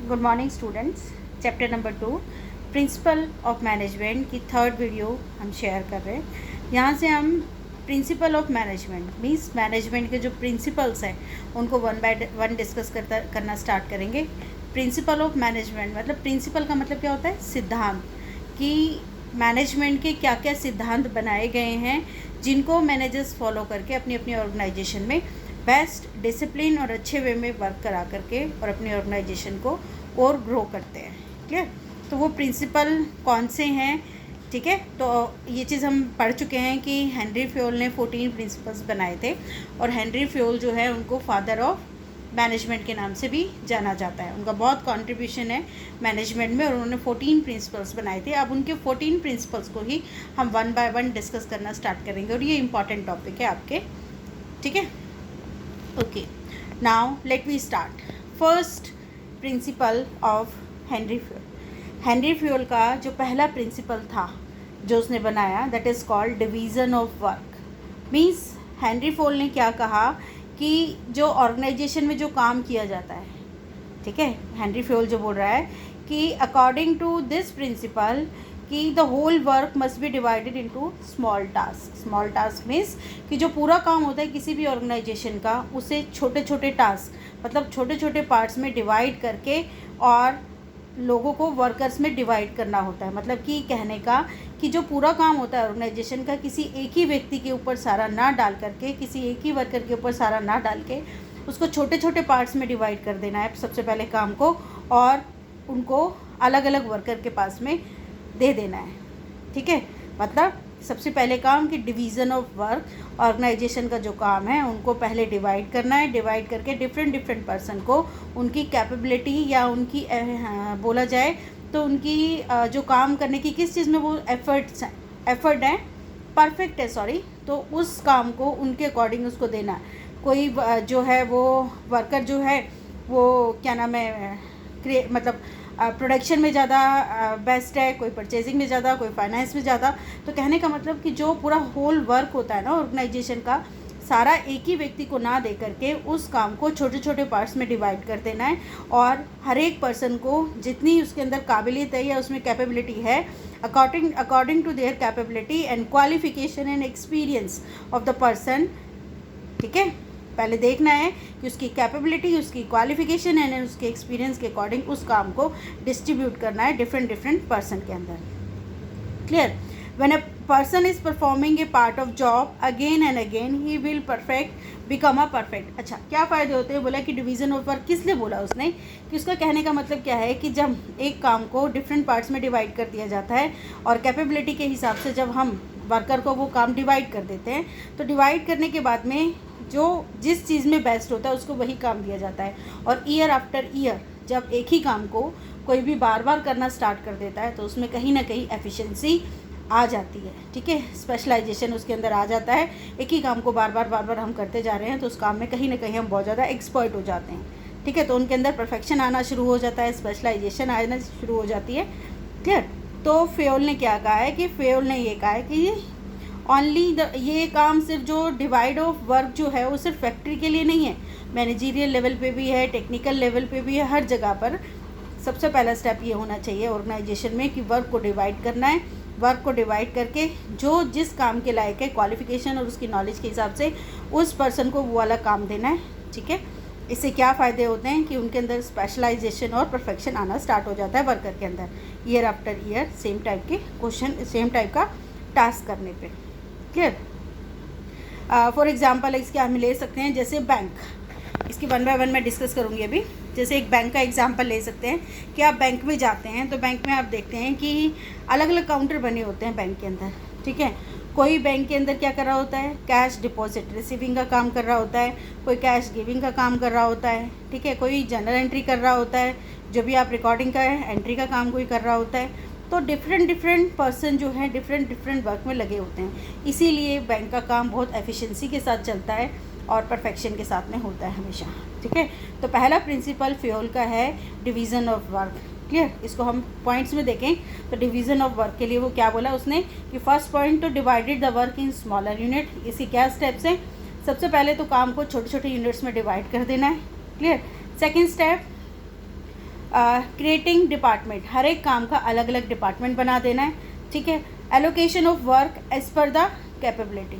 Good morning students. Chapter number 2 principle of management की third video हम share कर रहे हैं। यहाँ से हम principle of management means management के जो प्रिंसिपल्स हैं उनको वन बाय वन डिस्कस करना स्टार्ट करेंगे। प्रिंसिपल ऑफ मैनेजमेंट मतलब प्रिंसिपल का मतलब क्या होता है, सिद्धांत, कि मैनेजमेंट के क्या क्या सिद्धांत बनाए गए हैं जिनको मैनेजर्स फॉलो करके अपनी अपनी ऑर्गेनाइजेशन में बेस्ट डिसिप्लिन और अच्छे वे में वर्क करा करके और अपनी ऑर्गेनाइजेशन को और ग्रो करते हैं। क्लियर? तो वो प्रिंसिपल कौन से हैं? ठीक है, तो ये चीज़ हम पढ़ चुके हैं कि हेनरी फ्योल ने 14 प्रिंसिपल्स बनाए थे और हेनरी फ्योल जो है उनको फादर ऑफ मैनेजमेंट के नाम से भी जाना जाता है। उनका बहुत कंट्रीब्यूशन है मैनेजमेंट में और उन्होंने 14 प्रिंसिपल्स बनाए थे। अब उनके 14 प्रिंसिपल्स को ही हम वन बाय वन डिस्कस करना स्टार्ट करेंगे और ये इंपॉर्टेंट टॉपिक है आपके। ठीक है, okay, now let me start. First principle of Henry Fayol. Henry Fayol का जो पहला प्रिंसिपल था जो उसने बनाया, that is called division of work. Means Henry Fayol ने क्या कहा कि जो ऑर्गेनाइजेशन में जो काम किया जाता है, ठीक है, हेनरी फ्योल जो बोल रहा है कि अकॉर्डिंग टू दिस प्रिंसिपल कि the whole work must be divided into small task. Small task means कि जो पूरा काम होता है किसी भी ऑर्गेनाइजेशन का, उसे छोटे छोटे टास्क मतलब छोटे छोटे पार्ट्स में डिवाइड करके और लोगों को वर्कर्स में डिवाइड करना होता है। मतलब कि कहने का कि जो पूरा काम होता है ऑर्गेनाइजेशन का, किसी एक ही व्यक्ति के ऊपर सारा ना डाल करके, किसी एक ही वर्कर के ऊपर सारा ना डाल के, उसको छोटे छोटे पार्ट्स में डिवाइड कर देना है सबसे पहले काम को, और उनको अलग अलग वर्कर के पास में दे देना है। ठीक है, मतलब सबसे पहले काम कि डिवीज़न ऑफ वर्क, ऑर्गेनाइजेशन का जो काम है उनको पहले डिवाइड करना है। डिवाइड करके डिफरेंट डिफरेंट पर्सन को उनकी कैपेबिलिटी या उनकी बोला जाए तो उनकी जो काम करने की किस चीज़ में वो एफर्ट है, परफेक्ट है सॉरी, तो उस काम को उनके अकॉर्डिंग उसको देना है। कोई जो है वो वर्कर जो है वो क्या नाम है, मतलब प्रोडक्शन में ज़्यादा बेस्ट है, कोई परचेजिंग में ज़्यादा, कोई फाइनेंस में ज़्यादा। तो कहने का मतलब कि जो पूरा होल वर्क होता है ना ऑर्गेनाइजेशन का, सारा एक ही व्यक्ति को ना दे करके उस काम को छोटे छोटे पार्ट्स में डिवाइड कर देना है और हर एक पर्सन को जितनी उसके अंदर काबिलियत है या उसमें कैपेबिलिटी है, according to their capability and qualification and experience of the person. ठीक है, पहले देखना है कि उसकी कैपेबिलिटी, उसकी क्वालिफिकेशन एंड उसके एक्सपीरियंस के अकॉर्डिंग उस काम को डिस्ट्रीब्यूट करना है डिफरेंट डिफरेंट पर्सन के अंदर। Clear? When a person is performing A part of job again and again he will perfect become a perfect. अच्छा, क्या फ़ायदे होते हैं? बोला कि डिवीज़न ऑफ वर्क किस लिए बोला उसने, कि उसका कहने का मतलब क्या है कि जब एक काम को डिफरेंट पार्ट्स में डिवाइड कर दिया जाता है और कैपेबिलिटी के हिसाब से जब हम वर्कर को वो काम डिवाइड कर देते हैं, तो डिवाइड करने के बाद में जो जिस चीज़ में बेस्ट होता है उसको वही काम दिया जाता है। और ईयर आफ्टर ईयर जब एक ही काम को कोई भी बार बार करना स्टार्ट कर देता है तो उसमें कहीं ना कहीं एफिशिएंसी आ जाती है। ठीक है, स्पेशलाइजेशन उसके अंदर आ जाता है। एक ही काम को बार बार हम करते जा रहे हैं तो उस काम में कहीं ना कहीं हम बहुत ज़्यादा एक्सपर्ट हो जाते हैं। ठीक है, तो उनके अंदर परफेक्शन आना शुरू हो जाता है, स्पेशलाइजेशन आना शुरू हो जाती है। क्लियर? तो फ्योल ने क्या कहा है कि फ्योल ने ये कहा है कि ओनली ये काम सिर्फ जो डिवाइड ऑफ वर्क जो है वो सिर्फ फैक्ट्री के लिए नहीं है, मैनेजरियल लेवल पे भी है, टेक्निकल लेवल पे भी है, हर जगह पर सबसे पहला स्टेप ये होना चाहिए ऑर्गेनाइजेशन में कि वर्क को डिवाइड करना है। वर्क को डिवाइड करके जो जिस काम के लायक है, क्वालिफिकेशन और उसकी नॉलेज के हिसाब से उस पर्सन को वो वाला काम देना है। ठीक है, इससे क्या फ़ायदे होते हैं कि उनके अंदर स्पेशलाइजेशन और परफेक्शन आना स्टार्ट हो जाता है वर्कर के अंदर, year after year same type के क्वेश्चन, सेम टाइप का टास्क करने पे। क्लियर? फॉर एग्जांपल इसके हम ले सकते हैं जैसे बैंक, इसकी वन बाय वन मैं डिस्कस करूँगी अभी। जैसे एक बैंक का एग्जांपल ले सकते हैं कि आप बैंक में जाते हैं तो बैंक में आप देखते हैं कि अलग अलग काउंटर बने होते हैं बैंक के अंदर। ठीक है, कोई बैंक के अंदर क्या कर रहा होता है, कैश डिपॉजिट रिसीविंग का काम कर रहा होता है, कोई कैश गिविंग का काम कर रहा होता है। ठीक है, कोई जनरल एंट्री कर रहा होता है, जो भी आप रिकॉर्डिंग का है एंट्री का काम कोई कर रहा होता है। तो डिफरेंट डिफरेंट पर्सन जो है डिफरेंट डिफरेंट वर्क में लगे होते हैं, इसीलिए बैंक का काम बहुत एफिशिएंसी के साथ चलता है और परफेक्शन के साथ में होता है हमेशा। ठीक है, तो पहला प्रिंसिपल फ्योल का है डिवीज़न ऑफ वर्क। क्लियर? इसको हम पॉइंट्स में देखें तो डिवीज़न ऑफ वर्क के लिए वो क्या बोला उसने कि फर्स्ट पॉइंट तो divided the work in smaller unit. इसके क्या स्टेप्स हैं? सबसे पहले तो काम को छोटे छोटे यूनिट्स में डिवाइड कर देना है। Clear? Second step creating department, हर एक काम का अलग अलग डिपार्टमेंट बना देना है, ठीक है। Allocation of work as per the capability,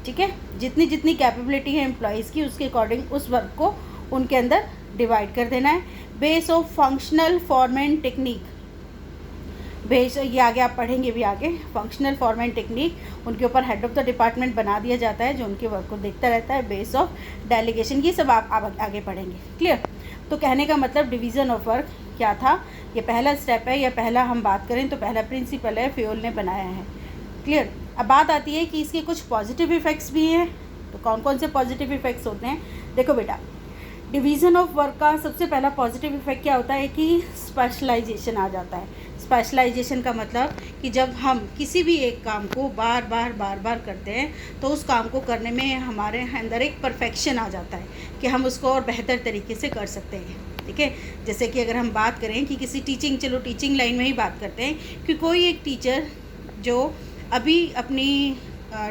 ठीक है, जितनी जितनी कैपेबिलिटी है एम्प्लॉयज़ की उसके अकॉर्डिंग उस वर्क को उनके अंदर डिवाइड कर देना है। Base of functional form and technique, base ये आगे आप पढ़ेंगे भी आगे, फंक्शनल फॉर्म एंड टेक्निक उनके ऊपर हेड ऑफ द डिपार्टमेंट बना दिया जाता है जो उनके वर्क को देखता रहता है। बेस ऑफ डेलीगेशन, ये सब आप आगे पढ़ेंगे, क्लियर। तो कहने का मतलब डिवीज़न ऑफ वर्क क्या था, ये पहला स्टेप है, या पहला हम बात करें तो पहला प्रिंसिपल है, फ्योल ने बनाया है, क्लियर। अब बात आती है कि इसके कुछ पॉजिटिव इफ़ेक्ट्स भी हैं। तो कौन कौन से पॉजिटिव इफ़ेक्ट्स होते हैं, देखो बेटा, डिवीज़न ऑफ वर्क का सबसे पहला पॉजिटिव इफ़ेक्ट क्या होता है कि स्पेशलाइजेशन आ जाता है। स्पेशलाइजेशन का मतलब कि जब हम किसी भी एक काम को बार बार करते हैं तो उस काम को करने में हमारे अंदर एक परफेक्शन आ जाता है कि हम उसको और बेहतर तरीके से कर सकते हैं, ठीक है। जैसे कि अगर हम बात करें कि किसी टीचिंग लाइन में ही बात करते हैं कि कोई एक टीचर जो अभी अपनी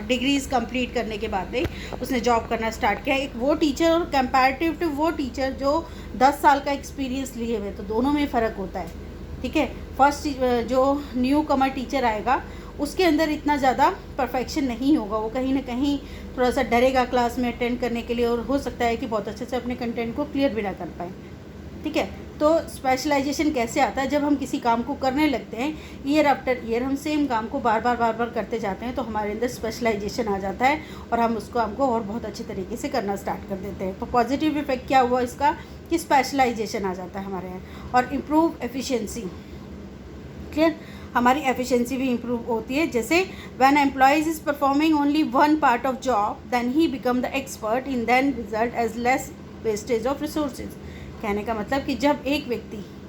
डिग्रीज़ कंप्लीट करने के बाद में उसने जॉब करना स्टार्ट किया, एक वो टीचर और कंपैरेटिव टू वो टीचर जो 10 साल का एक्सपीरियंस लिए हुए, तो दोनों में फ़र्क होता है, ठीक है। फर्स्ट जो न्यू कमर टीचर आएगा उसके अंदर इतना ज़्यादा परफेक्शन नहीं होगा, वो कहीं ना कहीं थोड़ा सा डरेगा क्लास में अटेंड करने के लिए, और हो सकता है कि बहुत अच्छे से अपने कंटेंट को क्लियर भी ना कर पाए, ठीक है। तो स्पेशलाइजेशन कैसे आता है, जब हम किसी काम को करने लगते हैं, ईयर आफ्टर ईयर हम सेम काम को बार बार करते जाते हैं, तो हमारे अंदर स्पेशलाइजेशन आ जाता है और हम उस काम को और बहुत अच्छे तरीके से करना स्टार्ट कर देते हैं। तो पॉजिटिव इफेक्ट क्या हुआ इसका कि स्पेशलाइजेशन आ जाता है हमारे यहाँ। और इम्प्रूव एफिशिएंसी, क्लियर, हमारी एफिशिएंसी भी इम्प्रूव होती है। जैसे when employees is performing only one part of job then he become the expert in then result as less wastage of resources. कहने का मतलब कि जब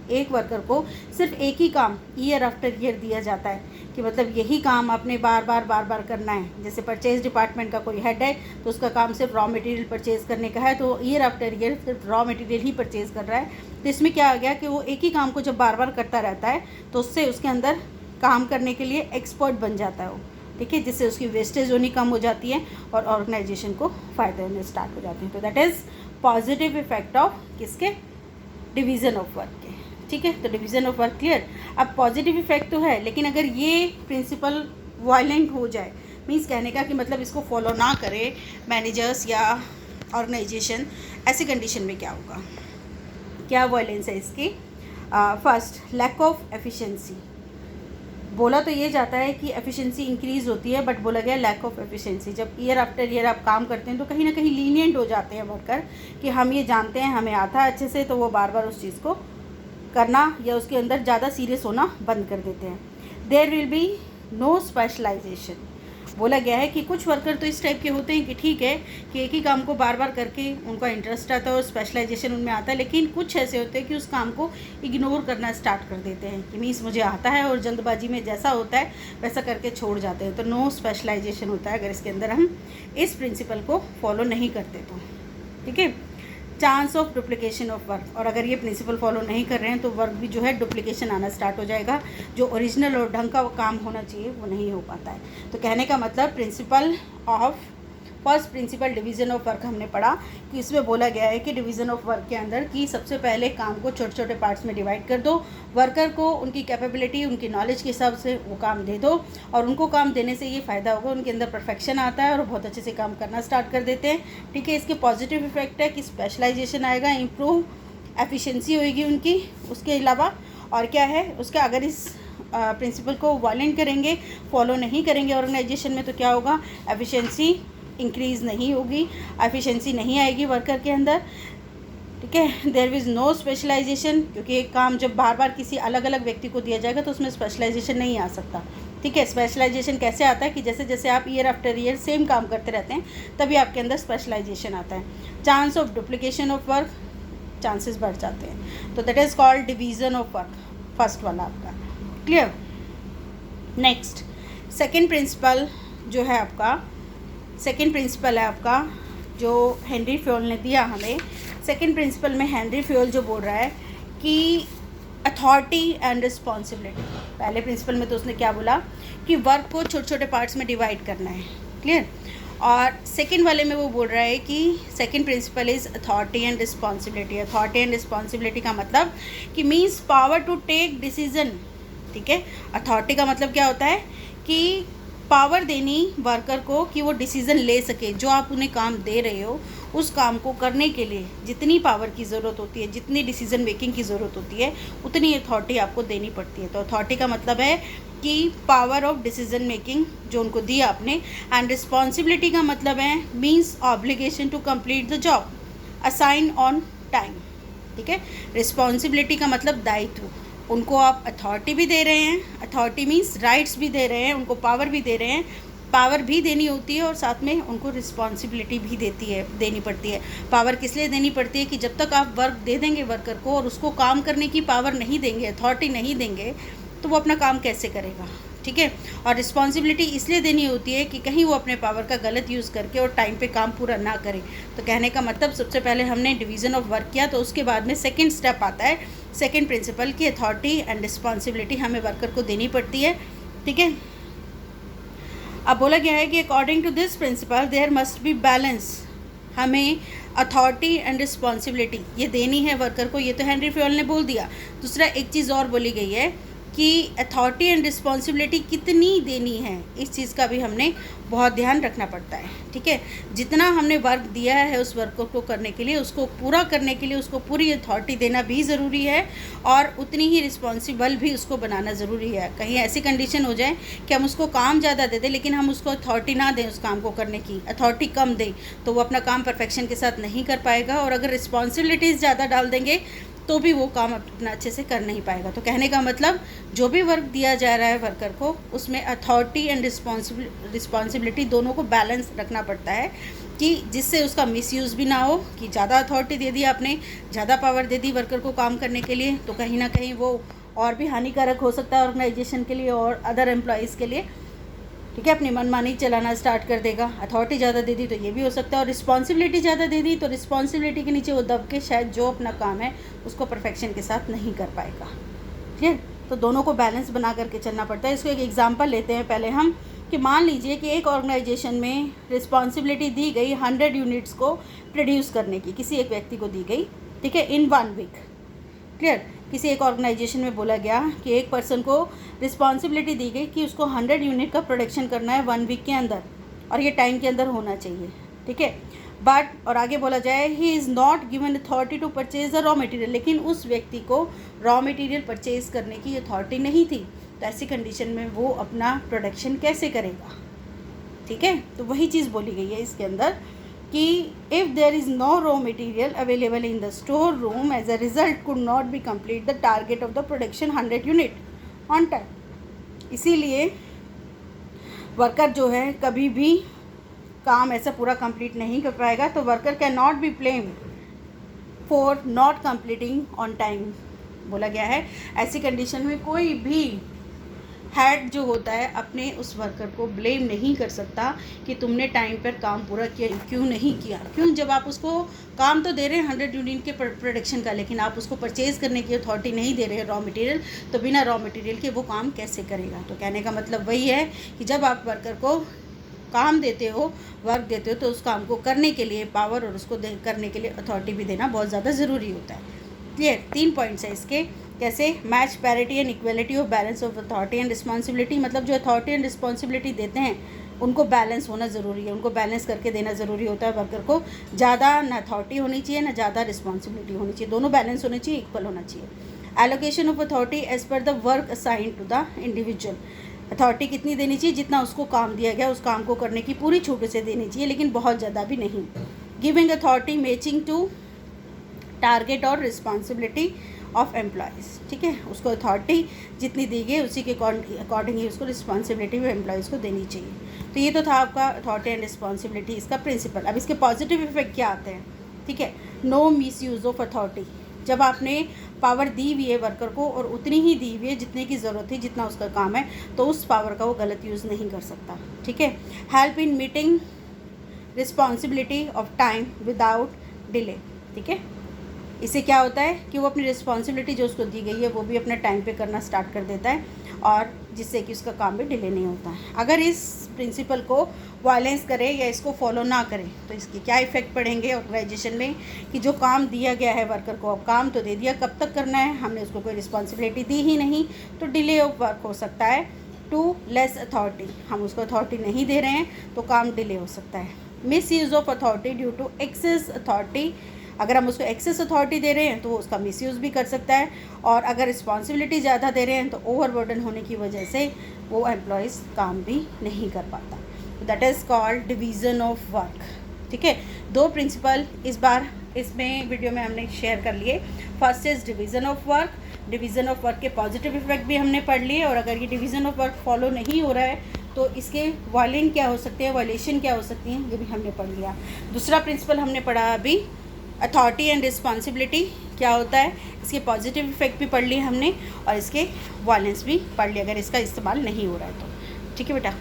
एक वर्कर को सिर्फ एक ही काम ईयर आफ्टर ईयर दिया जाता है कि मतलब यही काम आपने बार बार करना है। जैसे परचेज डिपार्टमेंट का कोई हेड है तो उसका काम सिर्फ रॉ मटेरियल परचेज करने का है, तो ईयर आफ्टर ईयर सिर्फ रॉ मटेरियल ही परचेज कर रहा है। तो इसमें क्या आ गया कि वो एक ही काम को जब बार करता रहता है तो उससे उसके अंदर काम करने के लिए एक्सपर्ट बन जाता है वो, ठीक है, जिससे उसकी वेस्टेज होनी कम हो जाती है और ऑर्गेनाइजेशन को फ़ायदे होने स्टार्ट हो जाते हैं। तो that is positive effect of किसके, डिवीज़न ऑफ वर्क के, ठीक है। तो डिवीज़न ऑफ वर्क क्लियर। अब पॉजिटिव इफेक्ट तो है, लेकिन अगर ये प्रिंसिपल वायलेंट हो जाए, मीन्स कहने का कि मतलब इसको फॉलो ना करे मैनेजर्स या ऑर्गेनाइजेशन, ऐसी कंडीशन में क्या होगा, क्या वायलेंस है इसकी। First, lack of efficiency. बोला तो ये जाता है कि एफिशिएंसी इंक्रीज़ होती है, बट बोला गया लैक ऑफ एफिशिएंसी। जब ईयर आफ्टर ईयर आप काम करते हैं तो कहीं ना कहीं लीनियंट हो जाते हैं वर्कर कि हम ये जानते हैं, हमें आता है अच्छे से, तो वो बार उस चीज़ को करना या उसके अंदर ज़्यादा सीरियस होना बंद कर देते हैं। There will be no specialization. बोला गया है कि कुछ वर्कर तो इस टाइप के होते हैं कि ठीक है कि एक ही काम को बार करके उनका इंटरेस्ट आता है और स्पेशलाइजेशन उनमें आता है, लेकिन कुछ ऐसे होते हैं कि उस काम को इग्नोर करना स्टार्ट कर देते हैं कि मीन्स मुझे आता है, और जल्दबाजी में जैसा होता है वैसा करके छोड़ जाते हैं। तो नो स्पेशलाइजेशन होता है अगर इसके अंदर हम इस प्रिंसिपल को फॉलो नहीं करते तो, ठीक है। Chance of duplication of work, और अगर ये प्रिंसिपल फॉलो नहीं कर रहे हैं तो वर्क भी जो है डुप्लीकेशन आना स्टार्ट हो जाएगा, जो ओरिजिनल और ढंग का काम होना चाहिए वो नहीं हो पाता है। तो कहने का मतलब principle of first principle division of work हमने पढ़ा कि इसमें बोला गया है कि डिवीज़न ऑफ वर्क के अंदर कि सबसे पहले काम को छोटे छोटे पार्ट्स में डिवाइड कर दो, वर्कर को उनकी कैपेबिलिटी उनकी नॉलेज के हिसाब से वो काम दे दो, और उनको काम देने से ये फ़ायदा होगा उनके अंदर परफेक्शन आता है और बहुत अच्छे से काम करना स्टार्ट कर देते हैं, ठीक है। इसके पॉजिटिव इफेक्ट है कि स्पेशलाइजेशन आएगा, इम्प्रूव एफिशिएंसी होएगी उनकी। उसके अलावा और क्या है उसका, अगर इस प्रिंसिपल को वायलेंट करेंगे, फॉलो नहीं करेंगे ऑर्गेनाइजेशन में, तो क्या होगा, एफिशिएंसी इंक्रीज़ नहीं होगी, एफिशिएंसी नहीं आएगी वर्कर के अंदर, ठीक है। देयर इज़ नो स्पेशलाइजेशन, क्योंकि एक काम जब बार किसी अलग अलग व्यक्ति को दिया जाएगा तो उसमें स्पेशलाइजेशन नहीं आ सकता, ठीक है। स्पेशलाइजेशन कैसे आता है कि जैसे जैसे आप ईयर आफ्टर ईयर सेम काम करते रहते हैं तभी आपके अंदर स्पेशलाइजेशन आता है। Chance of duplication of work, chances बढ़ जाते हैं, तो that is called division of work, first वाला आपका, क्लियर। नेक्स्ट सेकेंड प्रिंसिपल जो है आपका, सेकेंड प्रिंसिपल है आपका जो हेनरी फ्योल ने दिया हमें। सेकेंड प्रिंसिपल में हेनरी फ्योल जो बोल रहा है कि अथॉरिटी एंड रिस्पॉन्सिबिलिटी। पहले प्रिंसिपल में तो उसने क्या बोला कि वर्क को छोटे छोटे पार्ट्स में डिवाइड करना है, क्लियर। और सेकंड वाले में वो बोल रहा है कि second principle is authority and responsibility. Authority and responsibility का मतलब कि means power to take decision. ठीक है, अथॉरिटी का मतलब क्या होता है कि पावर देनी वर्कर को कि वो डिसीज़न ले सके। जो आप उन्हें काम दे रहे हो उस काम को करने के लिए जितनी पावर की ज़रूरत होती है, जितनी डिसीज़न मेकिंग की ज़रूरत होती है, उतनी अथॉरिटी आपको देनी पड़ती है। तो अथॉरिटी का मतलब है कि पावर ऑफ डिसीजन मेकिंग जो उनको दिया आपने। एंड रिस्पॉन्सिबिलिटी का मतलब है means obligation to complete the job assign on time. ठीक है, रिस्पॉन्सिबिलिटी का मतलब दायित्व। उनको आप अथॉरिटी भी दे रहे हैं, अथॉरिटी मीन्स राइट्स भी दे रहे हैं, उनको पावर भी दे रहे हैं, पावर भी देनी होती है और साथ में उनको रिस्पॉन्सिबिलिटी भी देनी पड़ती है। पावर किस लिए देनी पड़ती है कि जब तक आप वर्क दे देंगे वर्कर को और उसको काम करने की पावर नहीं देंगे, अथॉरिटी नहीं देंगे, तो वो अपना काम कैसे करेगा। ठीक है, और रिस्पॉन्सिबिलिटी इसलिए देनी होती है कि कहीं वो अपने पावर का गलत यूज़ करके और टाइम पे काम पूरा ना करे। तो कहने का मतलब सबसे पहले हमने डिवीज़न ऑफ वर्क किया, तो उसके बाद में सेकंड स्टेप आता है सेकंड प्रिंसिपल की अथॉरिटी एंड रिस्पॉन्सिबिलिटी हमें वर्कर को देनी पड़ती है। ठीक है, अब बोला गया है कि according to this principle there must be balance. हमें अथॉरिटी एंड रिस्पॉन्सिबिलिटी ये देनी है वर्कर को, ये तो हेनरी फ्योल ने बोल दिया। दूसरा एक चीज़ और बोली गई है कि अथॉरिटी एंड रिस्पॉन्सिबिलिटी कितनी देनी है, इस चीज़ का भी हमने बहुत ध्यान रखना पड़ता है। ठीक है, जितना हमने वर्क दिया है उस वर्क को करने के लिए, उसको पूरा करने के लिए उसको पूरी अथॉरिटी देना भी ज़रूरी है और उतनी ही रिस्पॉन्सिबल भी उसको बनाना ज़रूरी है। कहीं ऐसी कंडीशन हो जाए कि हम उसको काम ज़्यादा दे दें लेकिन हम उसको अथॉरिटी ना दें उस काम को करने की, अथॉरिटी कम दें, तो वो अपना काम परफेक्शन के साथ नहीं कर पाएगा। और अगर रिस्पॉन्सिबिलिटीज़ ज़्यादा डाल देंगे तो भी वो काम अपना अच्छे से कर नहीं पाएगा। तो कहने का मतलब जो भी वर्क दिया जा रहा है वर्कर को उसमें अथॉरिटी एंड रिस्पॉन्सिबिलिटी दोनों को बैलेंस रखना पड़ता है कि जिससे उसका मिसयूज़ भी ना हो कि ज़्यादा अथॉरिटी दे दी आपने, ज़्यादा पावर दे दी वर्कर को काम करने के लिए, तो कहीं ना कहीं वो और भी हानिकारक हो सकता है ऑर्गेनाइजेशन के लिए और अदर एम्प्लॉयज़ के लिए। ठीक है, अपनी मनमानी चलाना स्टार्ट कर देगा। अथॉरिटी ज़्यादा दे दी तो ये भी हो सकता है, और रिस्पॉन्सिबिलिटी ज़्यादा दे दी तो रिस्पॉन्सिबिलिटी के नीचे वो दब के शायद जो अपना काम है उसको परफेक्शन के साथ नहीं कर पाएगा। ठीक है, तो दोनों को बैलेंस बना करके चलना पड़ता है। इसको एक एग्जांपल लेते हैं पहले हम कि मान लीजिए कि एक ऑर्गेनाइजेशन में रिस्पॉन्सिबिलिटी दी गई 100 यूनिट्स को प्रोड्यूस करने की, किसी एक व्यक्ति को दी गई। ठीक है, इन 1 वीक। क्लियर, किसी एक ऑर्गेनाइजेशन में बोला गया कि एक पर्सन को रिस्पॉन्सिबिलिटी दी गई कि उसको 100 यूनिट का प्रोडक्शन करना है 1 वीक के अंदर और ये टाइम के अंदर होना चाहिए। ठीक है, बट और आगे बोला जाए he is not given authority to purchase the raw material, लेकिन उस व्यक्ति को रॉ मटेरियल परचेज करने की अथॉरिटी नहीं थी। तो ऐसी कंडीशन में वो अपना प्रोडक्शन कैसे करेगा। ठीक है, तो वही चीज़ बोली गई है इसके अंदर कि if there is no raw material available in the store room as a result could not be complete the target of the production 100 unit on time। इसीलिए वर्कर जो है कभी भी काम ऐसा पूरा कंप्लीट नहीं कर पाएगा। तो worker can not be blame for not completing on time. बोला गया है ऐसी कंडीशन में कोई भी हेड जो होता है अपने उस वर्कर को ब्लेम नहीं कर सकता कि तुमने टाइम पर काम पूरा किया, क्यों नहीं किया। क्यों, जब आप उसको काम तो दे रहे हैं 100 यूनिट के प्रोडक्शन का, लेकिन आप उसको परचेज़ करने की अथॉरिटी नहीं दे रहे हैं रॉ मटेरियल, तो बिना रॉ मटेरियल के वो काम कैसे करेगा। तो कहने का मतलब वही है कि जब आप वर्कर को काम देते हो, वर्क देते हो, तो उस काम को करने के लिए पावर और उसको करने के लिए अथॉरिटी भी देना बहुत ज़्यादा ज़रूरी होता है। क्लियर, 3 पॉइंट्स है इसके। कैसे, match parity and equality of balance of authority and responsibility, मतलब जो अथॉरिटी एंड रिस्पॉन्सिबिलिटी देते हैं उनको बैलेंस होना ज़रूरी है, उनको बैलेंस करके देना ज़रूरी होता है वर्कर को। ज़्यादा ना अथॉरिटी होनी चाहिए ना ज़्यादा रिस्पॉन्सिबिलिटी होनी चाहिए, दोनों बैलेंस होने चाहिए, इक्वल होना चाहिए। Allocation of authority as per the work assign to the individual, authority कितनी देनी चाहिए, जितना उसको काम दिया गया उस काम को करने की पूरी छूट से देनी चाहिए, लेकिन बहुत ज़्यादा भी नहीं। Giving authority matching to target और रिस्पॉन्सिबिलिटी ऑफ एम्प्लॉयज़। ठीक है, उसको अथॉरिटी जितनी दी गई उसी के अकॉर्डिंग ही उसको रिस्पॉन्सिबिलिटी भी एम्प्लॉयज़ को देनी चाहिए। तो ये तो था आपका अथॉरिटी एंड रिस्पॉन्सिबिलिटी, इसका प्रिंसिपल। अब इसके पॉजिटिव इफेक्ट क्या आते हैं। ठीक है, no misuse of authority, जब आपने पावर दी हुई है वर्कर को और उतनी ही दी हुई है जितने की ज़रूरत थी, जितना उसका काम है, तो उस पावर का वो गलत यूज़ नहीं कर सकता। ठीक है, help in meeting responsibility of time without delay. ठीक है, इससे क्या होता है कि वो अपनी रिस्पॉन्सिबिलिटी जो उसको दी गई है वो भी अपने टाइम पे करना स्टार्ट कर देता है और जिससे कि उसका काम भी डिले नहीं होता है। अगर इस प्रिंसिपल को वायलेंस करे या इसको फॉलो ना करे तो इसके क्या इफ़ेक्ट पड़ेंगे ऑर्गेनाइजेशन में, कि जो काम दिया गया है वर्कर को, अब काम तो दे दिया, कब तक करना है, हमने उसको कोई रिस्पॉन्सिबिलिटी दी ही नहीं, तो डिले ऑफ वर्क हो सकता है। टू लेस अथॉरिटी, हम उसको अथॉरिटी नहीं दे रहे हैं तो काम डिले हो सकता है। Misuse of authority due to excess authority, अगर हम उसको एक्सेस अथॉरिटी दे रहे हैं तो वो उसका मिसयूज़ भी कर सकता है, और अगर रिस्पॉन्सिबिलिटी ज़्यादा दे रहे हैं तो ओवरबर्डन होने की वजह से वो एम्प्लॉयज़ काम भी नहीं कर पाता। That is called division of work. ठीक है, 2 प्रिंसिपल इस बार इसमें वीडियो में हमने शेयर कर लिए। First is division of work. Division of work के पॉजिटिव इफेक्ट भी हमने पढ़ लिए, और अगर ये डिवीज़न ऑफ वर्क फॉलो नहीं हो रहा है तो इसके वायलेंट क्या हो सकते हैं, वायलेशन क्या हो सकती हैं, ये भी हमने पढ़ लिया। दूसरा प्रिंसिपल हमने पढ़ा अभी अथॉरिटी एंड रिस्पॉन्सिबिलिटी क्या होता है, इसके पॉजिटिव इफेक्ट भी पढ़ लिए हमने, और इसके वायलेंस भी पढ़ लिए अगर इसका इस्तेमाल नहीं हो रहा है तो। ठीक है बेटा।